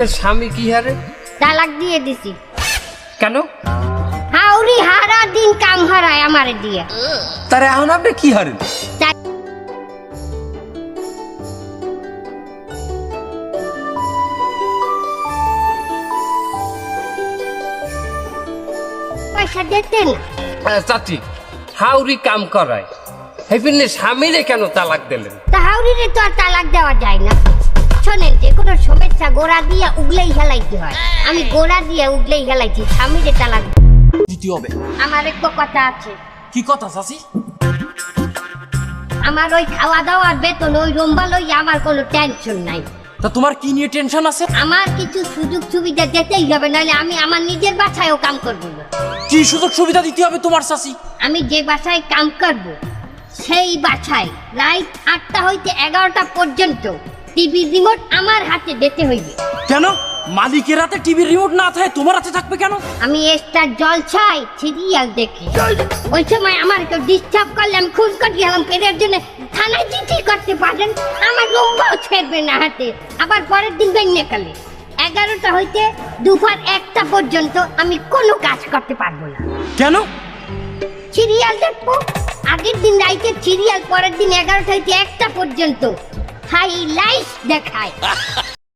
স্বামী কি হারে তালাক দিয়ে দিছি। কেন? হাউরি হারা দিন কাম হারায় আমারে দিয়ে। তার এখন আপনি কি হারেন? পয়সা দিতেন চাচি হাউরি কাম করায় হেপিনে স্বামীরে কেন তালাক দিলেন? তা হাউরিরে তো আর তালাক দেওয়া যায় না। শোনেন, যে কোনো সমস্যা গোড়া দিয়ে উগলেই হেলাইতে হয়। আমি গোড়া দিয়ে উগলেই হেলাইছি, স্বামীরে তালাক দিতে হবে। আমার একটা কথা আছে। কি কথা চাচি? আমার ওই খাওয়া দাওয়ার বেতন ওই রম্বা লই আমার কোনো টেনশন নাই। তা তোমার কি নিয়ে টেনশন আছে? আমার কিছু সুযোগ সুবিধা দিতেই হবে, নাহলে আমি আমার নিজের বাসায়ও কাম করব না। কি সুযোগ সুবিধা দিতে হবে তোমার চাচি? আমি যে বাসায় কাম করব সেই বাসায় রাত ৮টা হইতে ১১টা পর্যন্ত টিভি রিমোট আমার হাতে দিতে হইবে। কেন? মালিকের হাতে টিভির রিমোট না থাকে তোমার হাতে থাকবে কেন? আমি স্টার জলছাই সিরিয়াল দেখি, ওই সময় আমার কেউ ডিস্টার্ব করলে আমি খুন করতে গেলাম পেটের জন্য থানায় চিঠি করতে পারেন, আমার রুমবাও ছেড়বে না হাতে। আবার পরের দিন বেঞ্জাকালে ১১টা হইতে দুপুর ১টা পর্যন্ত আমি কোনো কাজ করতে পারবো না। কেন? সিরিয়াল দেখবো। আগের দিন রাইতে সিরিয়াল, পরের দিন ১১টা হইতে ১টা পর্যন্ত হাইলাইটস দেখায়।